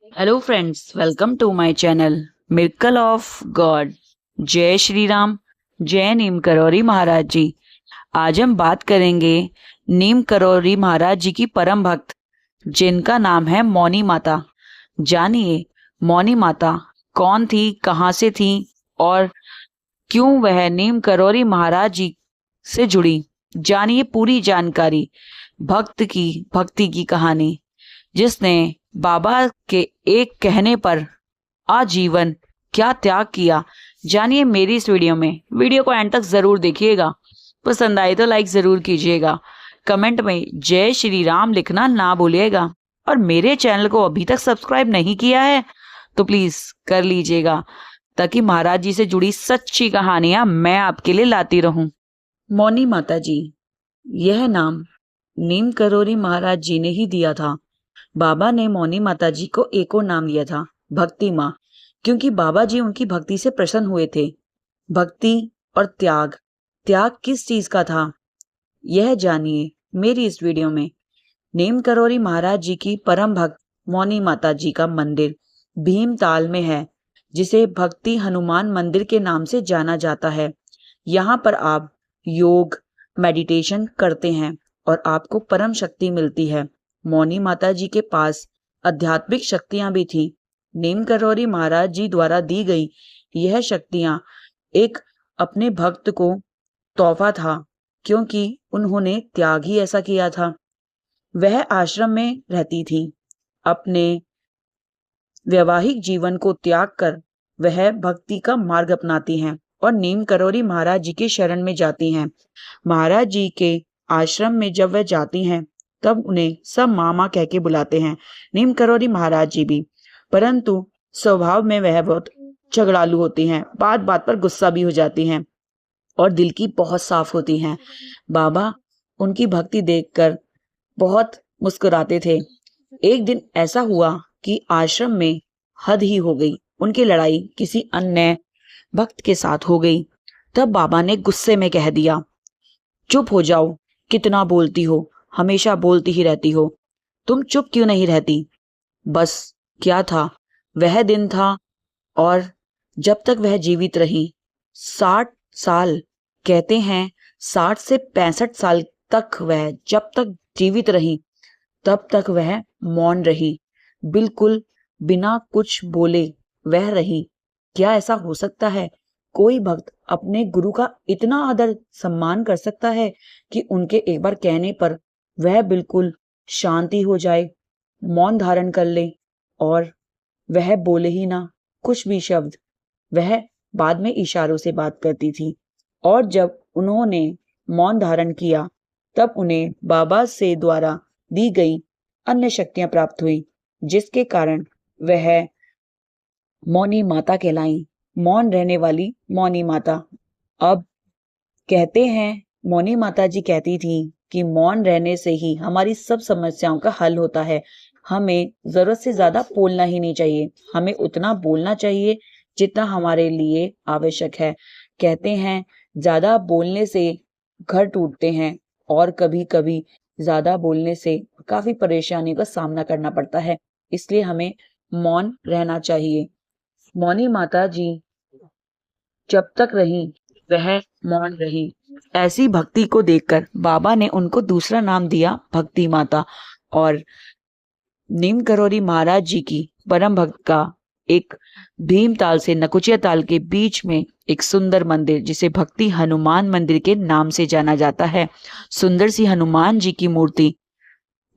Hello friends, welcome to my channel miracle of God. जय श्री राम, जय नीम करौरी महाराज जी। आज हम बात करेंगे नीम करौरी महाराज जी की परम भक्त, जिनका नाम है मौनी माता। जानिए मौनी माता कौन थी, कहाँ से थी और क्यों वह नीम करौरी महाराज जी से जुड़ी। जानिए पूरी जानकारी, भक्त की भक्ति की कहानी, जिसने बाबा के एक कहने पर आजीवन क्या त्याग किया। जानिए मेरी इस वीडियो में। वीडियो को एंड तक जरूर देखिएगा। पसंद आए तो लाइक जरूर कीजिएगा। कमेंट में जय श्री राम लिखना ना भूलिएगा। और मेरे चैनल को अभी तक सब्सक्राइब नहीं किया है तो प्लीज कर लीजिएगा, ताकि महाराज जी से जुड़ी सच्ची कहानियां मैं आपके लिए लाती रहूं। मौनी माता जी, यह नाम नीम करौरी महाराज जी ने ही दिया था। बाबा ने मौनी माता जी को एक और नाम दिया था, भक्ति माँ, क्योंकि बाबा जी उनकी भक्ति से प्रसन्न हुए थे। भक्ति और त्याग, त्याग किस चीज का था, यह जानिए मेरी इस वीडियो में। नीम करौरी महाराज जी की परम भक्त मौनी माता जी का मंदिर भीमताल में है, जिसे भक्ति हनुमान मंदिर के नाम से जाना जाता है। यहाँ पर आप योग मेडिटेशन करते हैं और आपको परम शक्ति मिलती है। मौनी माता जी के पास आध्यात्मिक शक्तियां भी थी। नीम करौरी महाराज जी द्वारा दी गई यह शक्तियां एक अपने भक्त को तोहफा था, क्योंकि उन्होंने त्याग ही ऐसा किया था। वह आश्रम में रहती थी। अपने वैवाहिक जीवन को त्याग कर वह भक्ति का मार्ग अपनाती हैं और नीम करौरी महाराज जी के शरण में जाती हैं। महाराज जी के आश्रम में जब वह जाती हैं तब उन्हें सब मामा कह के बुलाते हैं, नीम करौरी महाराज जी भी। परंतु स्वभाव में वह बहुत झगड़ालू होती हैं, बात बात पर गुस्सा भी हो जाती हैं और दिल की बहुत साफ होती हैं। बाबा उनकी भक्ति देखकर बहुत मुस्कुराते थे। एक दिन ऐसा हुआ कि आश्रम में हद ही हो गई। उनकी लड़ाई किसी अन्य भक्त के साथ हो गई। तब बाबा ने गुस्से में कह दिया, चुप हो जाओ, कितना बोलती हो, हमेशा बोलती ही रहती हो, तुम चुप क्यों नहीं रहती। बस क्या था, वह दिन था और जब तक वह जीवित रही, 60 साल, कहते हैं 60 से 65 साल तक वह जब तक जीवित रही तब तक वह मौन रही, बिल्कुल बिना कुछ बोले वह रही। क्या ऐसा हो सकता है, कोई भक्त अपने गुरु का इतना आदर सम्मान कर सकता है कि उनके एक बार कहने पर वह बिल्कुल शांति हो जाए, मौन धारण कर ले और वह बोले ही ना कुछ भी शब्द। वह बाद में इशारों से बात करती थी और जब उन्होंने मौन धारण किया तब उन्हें बाबा से द्वारा दी गई अन्य शक्तियां प्राप्त हुई, जिसके कारण वह मौनी माता कहलाई, मौन रहने वाली मौनी माता। अब कहते हैं, मौनी माता जी कहती थी कि मौन रहने से ही हमारी सब समस्याओं का हल होता है। हमें जरूरत से ज्यादा बोलना ही नहीं चाहिए, हमें उतना बोलना चाहिए जितना हमारे लिए आवश्यक है। कहते हैं ज्यादा बोलने से घर टूटते हैं और कभी कभी ज्यादा बोलने से काफी परेशानियों का सामना करना पड़ता है, इसलिए हमें मौन रहना चाहिए। मौनी माता जी जब तक रही वह मौन रही। ऐसी भक्ति को देखकर बाबा ने उनको दूसरा नाम दिया भक्ति माता। और नीम करौरी महाराज जी की परम भक्त का एक भीमताल से नकुचिया ताल के बीच में एक सुंदर मंदिर, जिसे भक्ति हनुमान मंदिर के नाम से जाना जाता है। सुंदर सी हनुमान जी की मूर्ति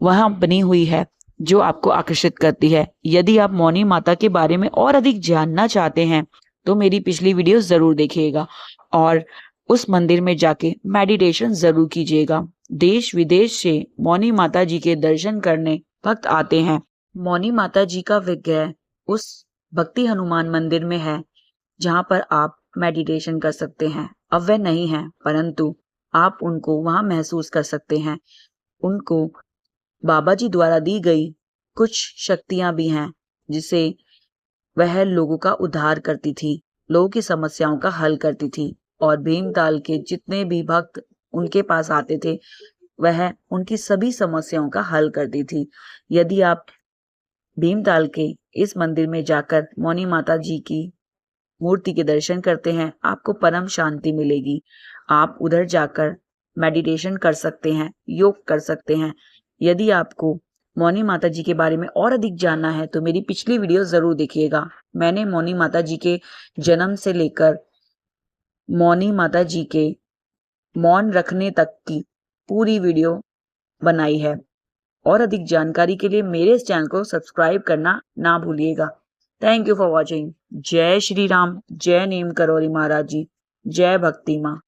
वहां बनी हुई है, जो आपको आकर्षित करती है। यदि आप मौनी माता के बारे में और अधिक जानना चाहते हैं तो मेरी पिछली वीडियो जरूर देखिएगा और उस मंदिर में जाके मेडिटेशन जरूर कीजिएगा। देश विदेश से मौनी माता जी के दर्शन करने भक्त आते हैं। मौनी माता जी का विग्रह उस भक्ति हनुमान मंदिर में है, जहां पर आप मेडिटेशन कर सकते हैं। अब वह नहीं है, परंतु आप उनको वहां महसूस कर सकते हैं। उनको बाबा जी द्वारा दी गई कुछ शक्तियां भी हैं, जिसे वह लोगों का उद्धार करती थी, लोगों की समस्याओं का हल करती थी। और भीमताल के जितने भी भक्त उनके पास आते थे वह उनकी सभी समस्याओं का हल करती थी। यदि आप भीमताल के इस मंदिर में जाकर मौनी माता जी की मूर्ति के दर्शन करते हैं, आपको परम शांति मिलेगी। आप उधर जाकर मेडिटेशन कर सकते हैं, योग कर सकते हैं। यदि आपको मौनी माता जी के बारे में और अधिक जानना है तो मेरी पिछली वीडियो जरूर देखिएगा। मैंने मौनी माता जी के जन्म से लेकर मौनी माता जी के मौन रखने तक की पूरी वीडियो बनाई है। और अधिक जानकारी के लिए मेरे इस चैनल को सब्सक्राइब करना ना भूलिएगा। Thank you for watching. जय श्री राम, जय नीम करोली महाराज जी, जय भक्ति माँ।